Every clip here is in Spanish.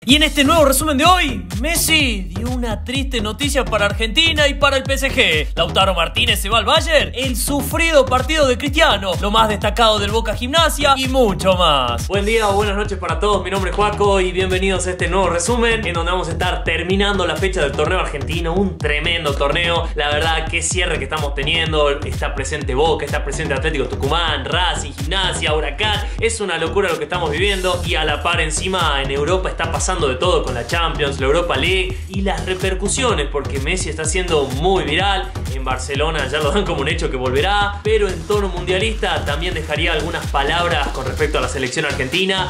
Y en este nuevo resumen de hoy, Messi dio una triste noticia para Argentina y para el PSG. Lautaro Martínez se va al Bayern, el sufrido partido de Cristiano, lo más destacado del Boca Gimnasia y mucho más. Buen día o buenas noches para todos, mi nombre es Joaco y bienvenidos a este nuevo resumen en donde vamos a estar terminando la fecha del torneo argentino, un tremendo torneo. La verdad, qué cierre que estamos teniendo, está presente Boca, está presente Atlético Tucumán, Racing, Gimnasia, Huracán, es una locura lo que estamos viviendo y a la par encima en Europa está pasando de todo con la Champions, la Europa League y las repercusiones porque Messi está siendo muy viral. En Barcelona ya lo dan como un hecho que volverá, pero en tono mundialista también dejaría algunas palabras con respecto a la selección argentina.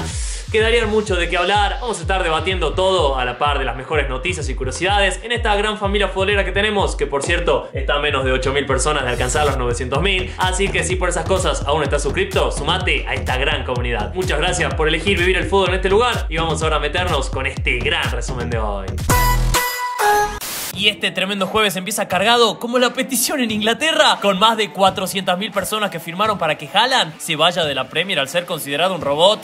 Quedaría mucho de qué hablar, vamos a estar debatiendo todo a la par de las mejores noticias y curiosidades en esta gran familia futbolera que tenemos, que por cierto está a menos de 8.000 personas de alcanzar los 900.000, así que si por esas cosas aún estás suscripto, sumate a esta gran comunidad. Muchas gracias por elegir vivir el fútbol en este lugar y vamos ahora a meternos con este gran resumen de hoy. Y este tremendo jueves empieza cargado como la petición en Inglaterra, con más de 400.000 personas que firmaron para que Haaland se vaya de la Premier al ser considerado un robot.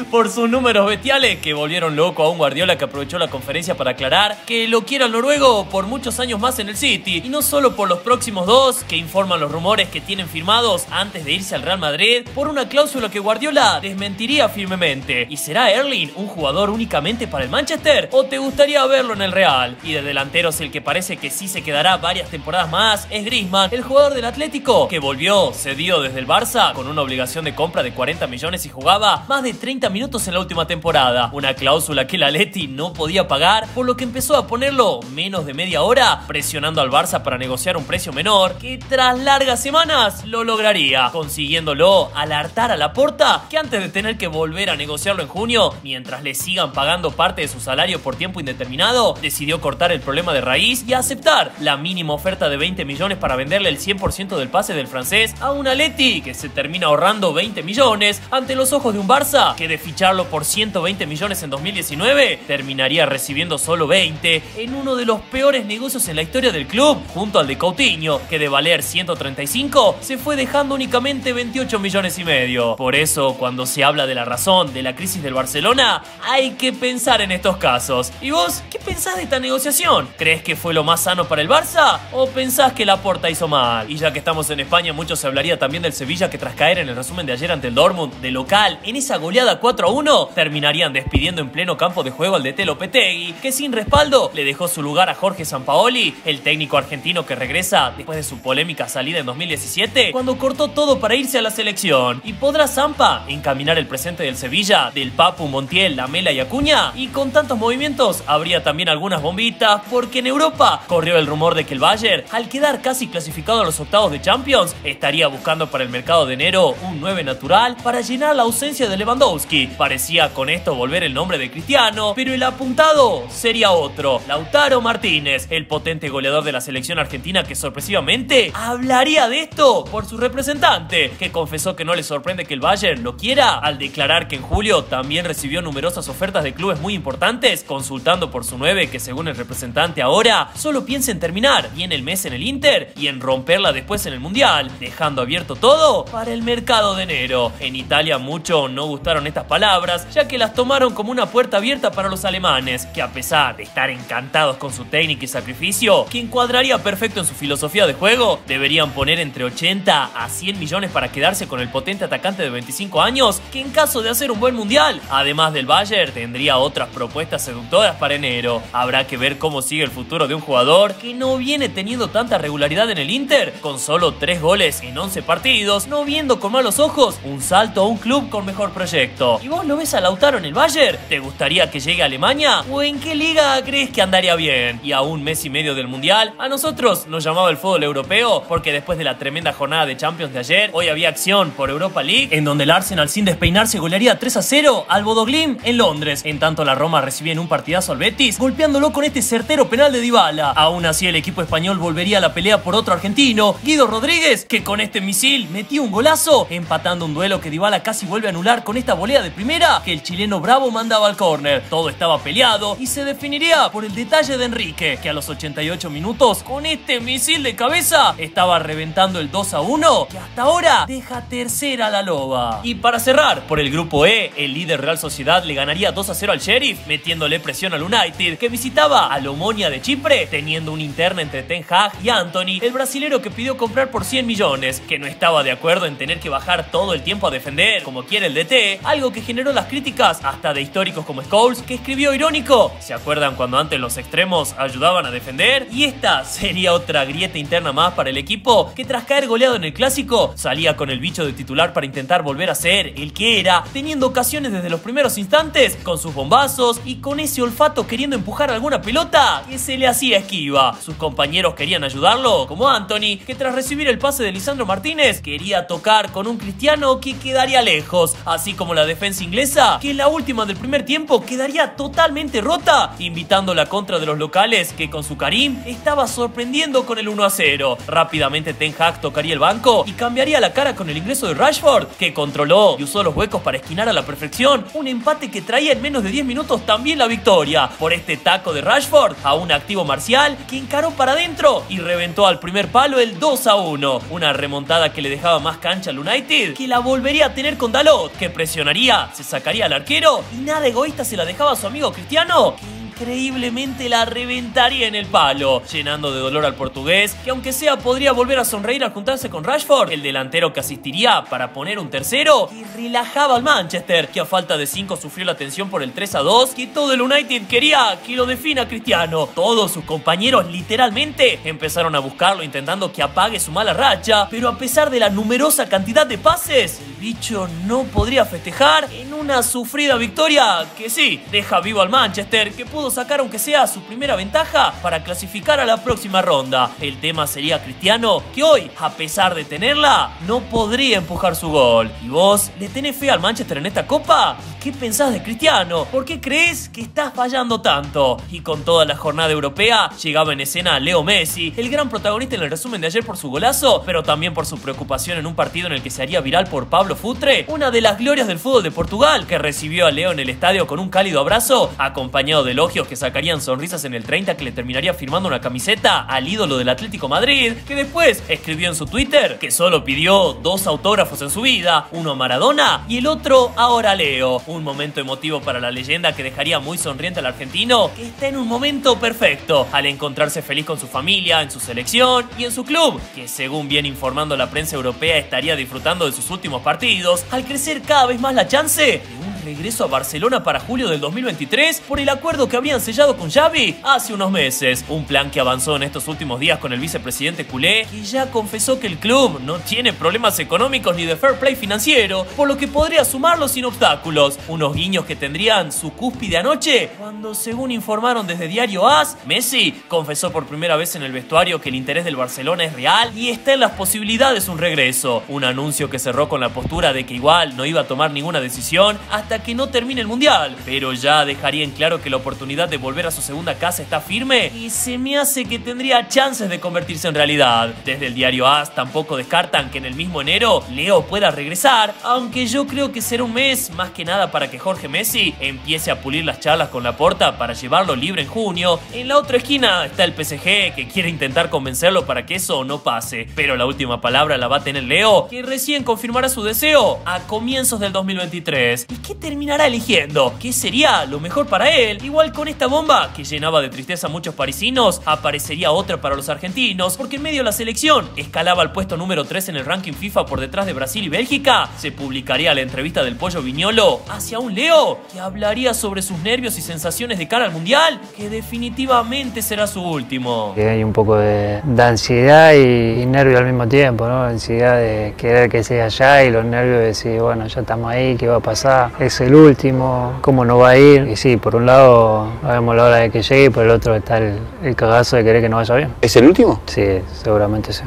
Por sus números bestiales que volvieron loco a un Guardiola que aprovechó la conferencia para aclarar que lo quiere al noruego por muchos años más en el City y no solo por los próximos dos que informan los rumores que tienen firmados antes de irse al Real Madrid por una cláusula que Guardiola desmentiría firmemente. ¿Y será Erling un jugador únicamente para el Manchester o te gustaría verlo en el Real? Y de delanteros el que parece que sí se quedará varias temporadas más es Griezmann, el jugador del Atlético que volvió cedido desde el Barça con una obligación de compra de 40 millones y jugaba más de 30 minutos en la última temporada, una cláusula que el Atleti no podía pagar, por lo que empezó a ponerlo menos de media hora, presionando al Barça para negociar un precio menor, que tras largas semanas lo lograría, consiguiéndolo al hartar a Laporta, que antes de tener que volver a negociarlo en junio, mientras le sigan pagando parte de su salario por tiempo indeterminado, decidió cortar el problema de raíz y aceptar la mínima oferta de 20 millones para venderle el 100% del pase del francés a un Atleti que se termina ahorrando 20 millones ante los ojos de un Barça que de ficharlo por 120 millones en 2019 terminaría recibiendo solo 20 en uno de los peores negocios en la historia del club, junto al de Coutinho, que de valer 135 se fue dejando únicamente 28 millones y medio. Por eso, cuando se habla de la razón de la crisis del Barcelona, hay que pensar en estos casos. ¿Y vos qué pensás de esta negociación? ¿Crees que fue lo más sano para el Barça o pensás que Laporta hizo mal? Y ya que estamos en España, mucho se hablaría también del Sevilla, que tras caer en el resumen de ayer ante el Dortmund de local en esa goleada 4-1, terminarían despidiendo en pleno campo de juego al DT Lopetegui, que sin respaldo le dejó su lugar a Jorge Sampaoli, el técnico argentino que regresa después de su polémica salida en 2017, cuando cortó todo para irse a la selección. ¿Y podrá Sampa encaminar el presente del Sevilla, del Papu, Montiel, Lamela y Acuña? Y con tantos movimientos habría también algunas bombitas, porque en Europa corrió el rumor de que el Bayern, al quedar casi clasificado a los octavos de Champions, estaría buscando para el mercado de enero un 9 natural para llenar la ausencia de Lewandowski. Parecía con esto volver el nombre de Cristiano, pero el apuntado sería otro, Lautaro Martínez, el potente goleador de la selección argentina que sorpresivamente hablaría de esto por su representante, que confesó que no le sorprende que el Bayern lo quiera al declarar que en julio también recibió numerosas ofertas de clubes muy importantes, consultando por su 9 que según el representante ahora solo piensa en terminar bien el mes en el Inter y en romperla después en el Mundial, dejando abierto todo para el mercado de enero. En Italia mucho no gustaron estas palabras, ya que las tomaron como una puerta abierta para los alemanes, que a pesar de estar encantados con su técnica y sacrificio, que encuadraría perfecto en su filosofía de juego, deberían poner entre 80 a 100 millones para quedarse con el potente atacante de 25 años, que en caso de hacer un buen mundial, además del Bayern, tendría otras propuestas seductoras para enero. Habrá que ver cómo sigue el futuro de un jugador que no viene teniendo tanta regularidad en el Inter, con solo 3 goles en 11 partidos, no viendo con malos ojos un salto a un club con mejor proyecto. ¿Y vos lo ves a Lautaro en el Bayern? ¿Te gustaría que llegue a Alemania? ¿O en qué liga crees que andaría bien? Y a un mes y medio del Mundial, a nosotros nos llamaba el fútbol europeo, porque después de la tremenda jornada de Champions de ayer, hoy había acción por Europa League, en donde el Arsenal sin despeinarse golearía 3-0 al Bodo Glimt en Londres. En tanto la Roma recibía en un partidazo al Betis, golpeándolo con este certero penal de Dybala. Aún así el equipo español volvería a la pelea por otro argentino, Guido Rodríguez, que con este misil metió un golazo, empatando un duelo que Dybala casi vuelve a anular espectacular con esta volea de primera que el chileno Bravo mandaba al córner. Todo estaba peleado y se definiría por el detalle de Enrique, que a los 88 minutos, con este misil de cabeza, estaba reventando el 2-1, que hasta ahora deja tercera a la Loba. Y para cerrar, por el grupo E, el líder Real Sociedad le ganaría 2-0 al Sheriff, metiéndole presión al United, que visitaba al Omonia de Chipre, teniendo una interna entre Ten Hag y Anthony, el brasilero que pidió comprar por 100 millones, que no estaba de acuerdo en tener que bajar todo el tiempo a defender, como quiere el DT, algo que generó las críticas hasta de históricos como Scholes, que escribió irónico: ¿se acuerdan cuando antes los extremos ayudaban a defender? Y esta sería otra grieta interna más para el equipo, que tras caer goleado en el clásico, salía con el bicho de titular para intentar volver a ser el que era, teniendo ocasiones desde los primeros instantes, con sus bombazos y con ese olfato queriendo empujar alguna pelota que se le hacía esquiva. Sus compañeros querían ayudarlo, como Anthony, que tras recibir el pase de Lisandro Martínez, quería tocar con un Cristiano que quedaría lejos, así como la defensa inglesa, que en la última del primer tiempo quedaría totalmente rota, invitando la contra de los locales, que con su Karim estaba sorprendiendo con el 1-0. Rápidamente Ten Hag tocaría el banco y cambiaría la cara con el ingreso de Rashford, que controló y usó los huecos para esquinar a la perfección un empate que traía en menos de 10 minutos también la victoria, por este taco de Rashford a un activo Marcial, que encaró para adentro y reventó al primer palo el 2-1, una remontada que le dejaba más cancha al United, que la volvería a tener con Dalot, que presionaría, se sacaría al arquero y nada egoísta se la dejaba a su amigo Cristiano, que increíblemente la reventaría en el palo, llenando de dolor al portugués, que aunque sea podría volver a sonreír al juntarse con Rashford, el delantero que asistiría para poner un tercero, y relajaba al Manchester, que a falta de 5 sufrió la tensión por el 3-2, que todo el United quería que lo defina Cristiano. Todos sus compañeros literalmente empezaron a buscarlo intentando que apague su mala racha, pero a pesar de la numerosa cantidad de pases, el bicho no podría festejar en una sufrida victoria que sí, deja vivo al Manchester, que pudo sacar aunque sea su primera ventaja para clasificar a la próxima ronda. El tema sería Cristiano, que hoy, a pesar de tenerla, no podría empujar su gol. ¿Y vos le tenés fe al Manchester en esta copa? ¿Qué pensás de Cristiano? ¿Por qué crees que estás fallando tanto? Y con toda la jornada europea llegaba en escena Leo Messi, el gran protagonista en el resumen de ayer por su golazo, pero también por su preocupación en un partido en el que se haría viral por Pablo Futre, una de las glorias del fútbol de Portugal, que recibió a Leo en el estadio con un cálido abrazo, acompañado de elogios que sacarían sonrisas en el 30, que le terminaría firmando una camiseta al ídolo del Atlético Madrid, que después escribió en su Twitter que solo pidió 2 autógrafos en su vida, uno a Maradona y el otro ahora a Leo. Un momento emotivo para la leyenda que dejaría muy sonriente al argentino, que está en un momento perfecto al encontrarse feliz con su familia, en su selección y en su club, que según viene informando la prensa europea estaría disfrutando de sus últimos partidos, al crecer cada vez más la chance de un regreso a Barcelona para julio del 2023 por el acuerdo que habían sellado con Xavi hace unos meses. Un plan que avanzó en estos últimos días con el vicepresidente culé, que ya confesó que el club no tiene problemas económicos ni de fair play financiero, por lo que podría sumarlo sin obstáculos. Unos guiños que tendrían su cúspide anoche, cuando, según informaron desde Diario AS, Messi confesó por primera vez en el vestuario que el interés del Barcelona es real y está en las posibilidades un regreso. Un anuncio que cerró con la postura de que igual no iba a tomar ninguna decisión hasta que no termine el mundial, pero ya dejaría en claro que la oportunidad de volver a su segunda casa está firme y se me hace que tendría chances de convertirse en realidad. Desde el Diario AS tampoco descartan que en el mismo enero Leo pueda regresar, aunque yo creo que será un mes más que nada para que Jorge Messi empiece a pulir las charlas con Laporta para llevarlo libre en junio. En la otra esquina está el PSG, que quiere intentar convencerlo para que eso no pase, pero la última palabra la va a tener Leo, que recién confirmará su deseo a comienzos del 2023. ¿Y qué terminará eligiendo? ¿Qué sería lo mejor para él? Igual con esta bomba que llenaba de tristeza a muchos parisinos, aparecería otra para los argentinos, porque en medio de la selección escalaba al puesto número 3 en el ranking FIFA por detrás de Brasil y Bélgica. Se publicaría la entrevista del Pollo Viñolo hacia un Leo que hablaría sobre sus nervios y sensaciones de cara al mundial, que definitivamente será su último. Hay un poco de ansiedad y nervio al mismo tiempo, ¿no? Ansiedad de querer que sea allá y los nervios de decir, bueno, ya estamos ahí, ¿qué va a pasar? Es el último, ¿cómo no va a ir? Y sí, por un lado, vemos la hora de que llegue y por el otro está el cagazo de querer que no vaya bien. ¿Es el último? Sí, seguramente sí.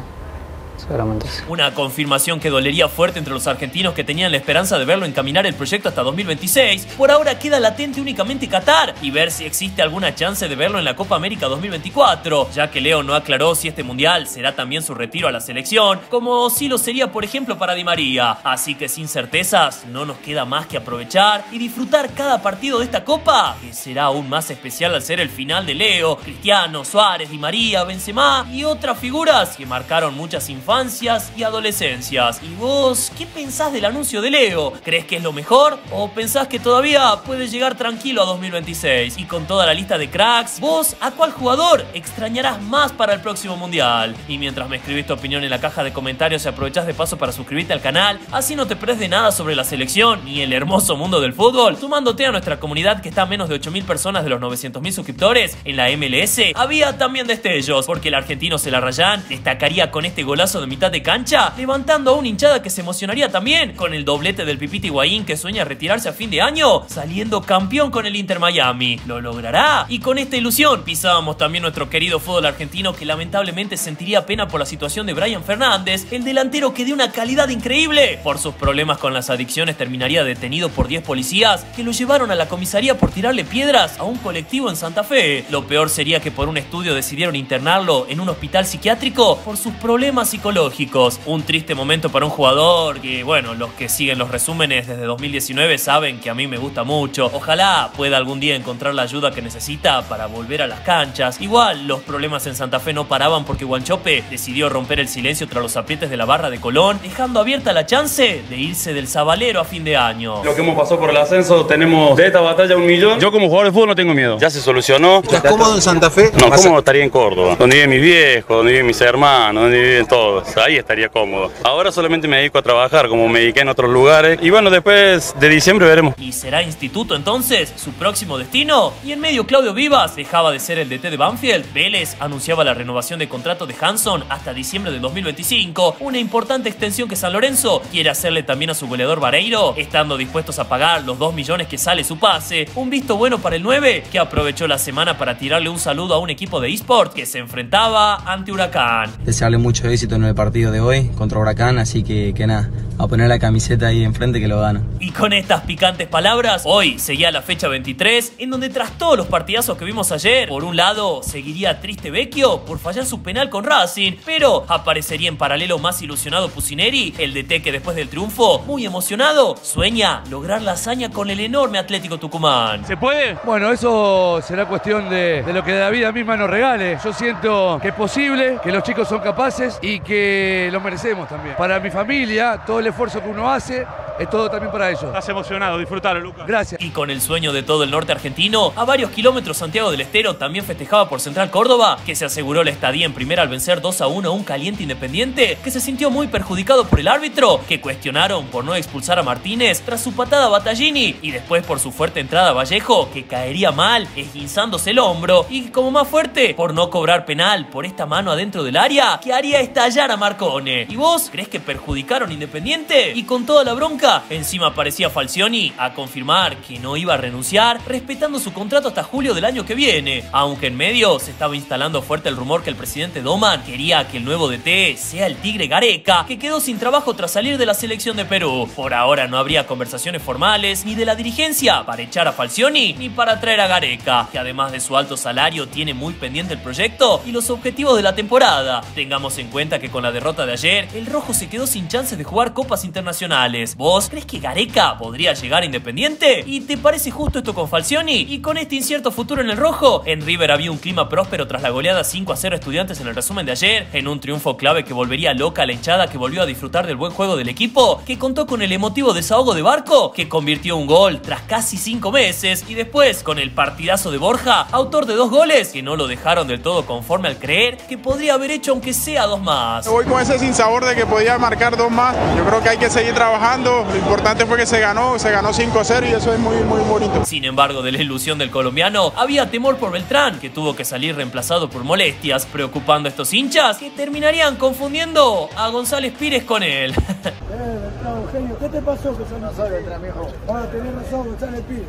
seguramente sí. Una confirmación que dolería fuerte entre los argentinos que tenían la esperanza de verlo encaminar el proyecto hasta 2026. Por ahora queda latente únicamente Qatar y ver si existe alguna chance de verlo en la Copa América 2024, ya que Leo no aclaró si este mundial será también su retiro a la selección, como si lo sería por ejemplo para Di María. Así que sin certezas no nos queda más que aprovechar y disfrutar cada partido de esta Copa, que será aún más especial al ser el final de Leo, Cristiano, Suárez, Di María, Benzema y otras figuras que marcaron muchas infancias y adolescencias. ¿Y vos qué pensás del anuncio de Leo? ¿Crees que es lo mejor o pensás que todavía puede llegar tranquilo a 2026? Y con toda la lista de cracks, ¿vos a cuál jugador extrañarás más para el próximo mundial? Y mientras me escribís tu opinión en la caja de comentarios y aprovechás de paso para suscribirte al canal, así no te perdés de nada sobre la selección ni el hermoso mundo del fútbol, sumándote a nuestra comunidad que está a menos de 8.000 personas de los 900.000 suscriptores en la MLS. Había también destellos, porque el argentino Celarrayán destacaría con este golazo de mitad de cancha, levantando a una hinchada que se emocionaría también con el doblete del Pipita Higuaín, que sueña retirarse a fin de año, saliendo campeón con el Inter Miami. ¿Lo logrará? Y con esta ilusión pisábamos también nuestro querido fútbol argentino, que lamentablemente sentiría pena por la situación de Brian Fernández, el delantero que de una calidad increíble, por sus problemas con las adicciones terminaría detenido por 10 policías que lo llevaron a la comisaría por tirarle piedras a un colectivo en Santa Fe. Lo peor sería que por un estudio decidieron internarlo en un hospital psiquiátrico por sus problemas psicológicos. Un triste momento para un jugador que, bueno, los que siguen los resúmenes desde 2019 saben que a mí me gusta mucho. Ojalá pueda algún día encontrar la ayuda que necesita para volver a las canchas. Igual, los problemas en Santa Fe no paraban porque Guanchope decidió romper el silencio tras los aprietes de la barra de Colón, dejando abierta la chance de irse del Sabalero a fin de año. Lo que hemos pasado por el ascenso, tenemos de esta batalla 1 millón. Yo como jugador de fútbol no tengo miedo. Ya se solucionó. ¿Estás cómodo en Santa Fe? No, cómodo estaría en Córdoba, donde viven mis viejos, donde viven mis hermanos, donde viven todos. Ahí estaría cómodo. Ahora solamente me dedico a trabajar como me dediqué en otros lugares. Y bueno, después de diciembre veremos. ¿Y será Instituto entonces su próximo destino? Y en medio Claudio Vivas dejaba de ser el DT de Banfield. Vélez anunciaba la renovación de contrato de Hanson hasta diciembre de 2025. Una importante extensión que San Lorenzo quiere hacerle también a su goleador Vareiro, estando dispuestos a pagar los 2 millones que sale su pase. Un visto bueno para el 9, que aprovechó la semana para tirarle un saludo a un equipo de eSport que se enfrentaba ante Huracán. Desearle mucho éxito en el partido de hoy contra Huracán, así que nada, a poner la camiseta ahí enfrente que lo gana. Y con estas picantes palabras, hoy seguía la fecha 23, en donde tras todos los partidazos que vimos ayer, por un lado seguiría triste Vecchio por fallar su penal con Racing, pero aparecería en paralelo más ilusionado Pusineri, el DT que después del triunfo, muy emocionado, sueña lograr la hazaña con el enorme Atlético Tucumán. ¿Se puede? Bueno, eso será cuestión de lo que la vida misma nos regale. Yo siento que es posible, que los chicos son capaces y que lo merecemos también. Para mi familia, todo el esfuerzo que uno hace, es todo también para ellos. Estás emocionado, disfrutalo, Lucas. Gracias. Y con el sueño de todo el norte argentino, a varios kilómetros Santiago del Estero también festejaba por Central Córdoba, que se aseguró la estadía en primera al vencer 2-1 a un Caliente Independiente, que se sintió muy perjudicado por el árbitro, que cuestionaron por no expulsar a Martínez tras su patada a Battaglini, y después por su fuerte entrada a Vallejo, que caería mal, esguinzándose el hombro, y como más fuerte, por no cobrar penal por esta mano adentro del área, que haría estallar a Marcone. ¿Y vos crees que perjudicaron Independiente? Y con toda la bronca, encima aparecía Falcioni a confirmar que no iba a renunciar, respetando su contrato hasta julio del año que viene, aunque en medio se estaba instalando fuerte el rumor que el presidente Doman quería que el nuevo DT sea el Tigre Gareca, que quedó sin trabajo tras salir de la selección de Perú. Por ahora no habría conversaciones formales ni de la dirigencia para echar a Falcioni ni para traer a Gareca, que además de su alto salario tiene muy pendiente el proyecto y los objetivos de la temporada. Tengamos en cuenta que con la derrota de ayer, el rojo se quedó sin chances de jugar copas internacionales. ¿Vos crees que Gareca podría llegar a Independiente? ¿Y te parece justo esto con Falcioni? Y con este incierto futuro en el rojo, en River había un clima próspero tras la goleada 5-0 a Estudiantes en el resumen de ayer, en un triunfo clave que volvería loca a la hinchada, que volvió a disfrutar del buen juego del equipo, que contó con el emotivo desahogo de Barco, que convirtió un gol tras casi 5 meses, y después con el partidazo de Borja, autor de 2 goles que no lo dejaron del todo conforme al creer que podría haber hecho aunque sea 2 más. Voy con ese sinsabor de que podía marcar 2 más. Yo creo que hay que seguir trabajando. Lo importante fue que se ganó 5-0 y eso es muy bonito. Sin embargo, de la ilusión del colombiano, había temor por Beltrán, que tuvo que salir reemplazado por molestias, preocupando a estos hinchas que terminarían confundiendo a González Pires con él. Beltrán, Eugenio, ¿qué te pasó que no sabe Beltrán, viejo? Ahora tenés razón, González Pires.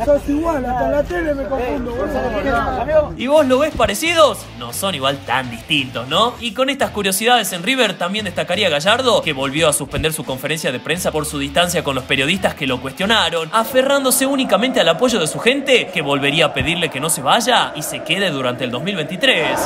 Sos igual, hasta la tele me confundo. ¿Y vos lo ves parecidos? No son igual tan distintos, ¿no? Y con estas curiosidades en River también destacaría Gallardo, que volvió a suspender su conferencia de prensa por su distancia con los periodistas que lo cuestionaron, aferrándose únicamente al apoyo de su gente, que volvería a pedirle que no se vaya y se quede durante el 2023.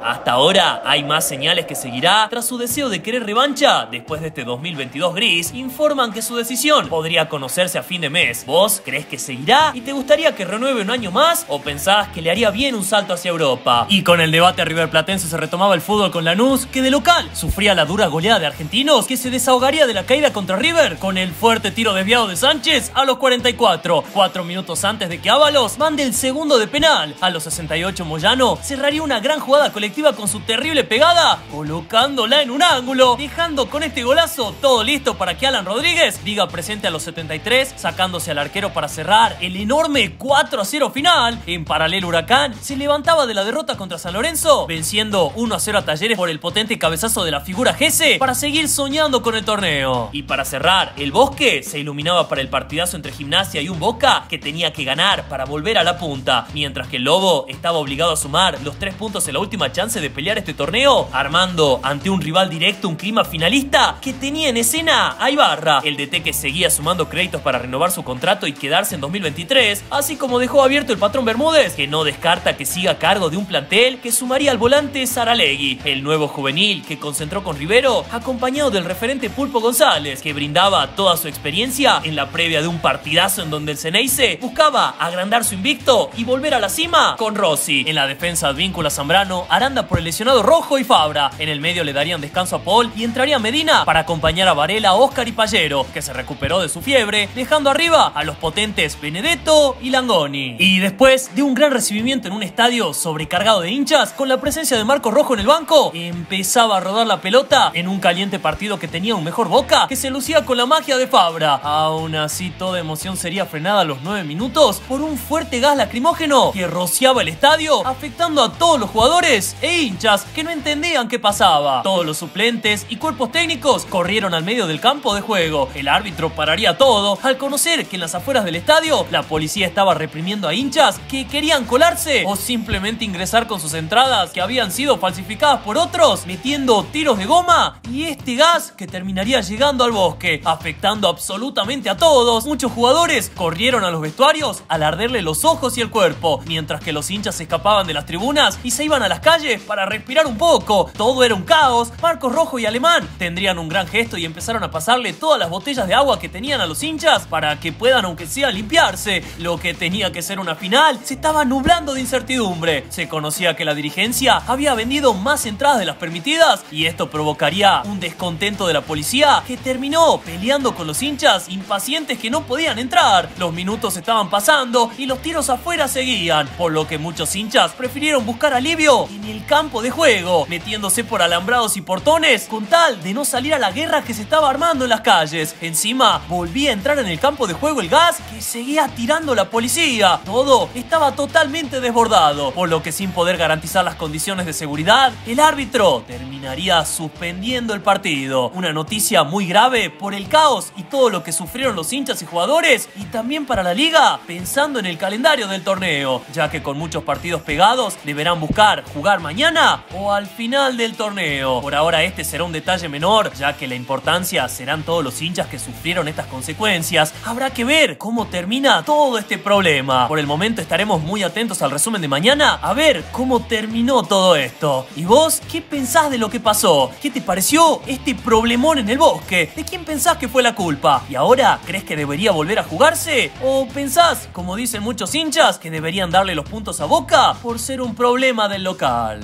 Hasta ahora hay más señales que seguirá. Tras su deseo de querer revancha después de este 2022 gris, informan que su decisión podría conocerse a fin de mes. ¿Vos crees que seguirá y te gustaría que renueve un año más o pensás que le haría bien un salto hacia Europa? Y con el debate riverplatense se retomaba el fútbol con Lanús, que de local sufría la dura goleada de Argentinos, que se desahogaría de la caída contra River con el fuerte tiro desviado de Sánchez a los 44, 4 minutos antes de que Ábalos mande el segundo de penal. A los 68 Moyano cerraría una gran jugada colectiva con su terrible pegada, colocándola en un ángulo, dejando con este golazo todo listo para que Alan Rodríguez diga presente a los 73, sacándose al arquero para cerrar el enorme 4-0 final. En paralelo, Huracán se levantaba de la derrota contra San Lorenzo, venciendo 1-0 a Talleres por el potente cabezazo de la figura Gese para seguir soñando con el torneo. Y para cerrar, el Bosque se iluminaba para el partidazo entre Gimnasia y un Boca que tenía que ganar para volver a la punta, mientras que el Lobo estaba obligado a sumar los 3 puntos en la última chance de pelear este torneo, armando ante un rival directo un clima finalista que tenía en escena a Ibarra, el DT que seguía sumando créditos para renovar su contrato y quedarse en 2023, así como dejó abierto el patrón Bermúdez, que no descarta que siga a cargo de un plantel que sumaría al volante Saralegui, el nuevo juvenil que concentró con Rivero, acompañado del referente Pulpo González, que brindaba toda su experiencia en la previa de un partidazo en donde el Ceneice buscaba agrandar su invicto y volver a la cima con Rossi. En la defensa Advíncula Zambrano, Aranda por el lesionado Rojo y Fabra. En el medio le darían descanso a Paul y entraría Medina para acompañar a Varela, Oscar y Pallero, que se recuperó de su fiebre, dejando arriba a los potentes Benedetto y Langoni. Y después de un gran recibimiento en un estadio sobrecargado de hinchas, con la presencia de Marcos Rojo en el banco, empezaba a rodar la pelota en un caliente partido que tenía un mejor Boca, que se lucía con la magia de Fabra. Aún así, toda emoción sería frenada a los 9 minutos por un fuerte gas lacrimógeno que rociaba el estadio, afectando a todos los jugadores e hinchas que no entendían qué pasaba. Todos los suplentes y cuerpos técnicos corrieron al medio del campo de juego. El árbitro pararía todo al conocer que en las afueras del estadio la policía estaba reprimiendo a hinchas que querían colarse o simplemente ingresar con sus entradas que habían sido falsificadas por otros, metiendo tiros de goma y este gas que terminaría llegando al Bosque, afectando absolutamente a todos. Muchos jugadores corrieron a los vestuarios al arderle los ojos y el cuerpo, mientras que los hinchas se escapaban de las tribunas y se iban a las calles para respirar un poco. Todo era un caos. Marcos Rojo y Alemán tendrían un gran gesto y empezaron a pasarle todas las botellas de agua que tenían a los hinchas para que puedan, aunque sea, limpiarse. Lo que tenía que ser una final se estaba nublando de incertidumbre. Se conocía que la dirigencia había vendido más entradas de las permitidas y esto provocaría un descontento de la policía que terminó peleando con los hinchas impacientes que no podían entrar. Los minutos estaban pasando y los tiros afuera seguían, por lo que muchos hinchas prefirieron buscar alivio en el campo de juego, metiéndose por alambrados y portones con tal de no salir a la guerra que se estaba armando en las calles. Encima volvía a entrar en el campo de juego el gas que seguía tirando la policía. Todo estaba totalmente desbordado, por lo que sin poder garantizar las condiciones de seguridad, el árbitro terminaría suspendiendo el partido. Una noticia muy grave por el caos y todo lo que sufrieron los hinchas y jugadores, y también para la liga, pensando en el calendario del torneo, ya que con muchos partidos pegados deberán buscar jugar mañana o al final del torneo. Por ahora este será un detalle menor, ya que la importancia serán todos los hinchas que sufrieron estas consecuencias. Habrá que ver cómo termina todo este problema. Por el momento estaremos muy atentos al resumen de mañana a ver cómo terminó todo esto. ¿Y vos qué pensás de lo que pasó? ¿Qué te pareció este problemón en el Bosque? ¿De quién pensás que fue la culpa? ¿Y ahora crees que debería volver a jugarse? ¿O pensás, como dicen muchos hinchas, que deberían darle los puntos a Boca por ser un problema del local?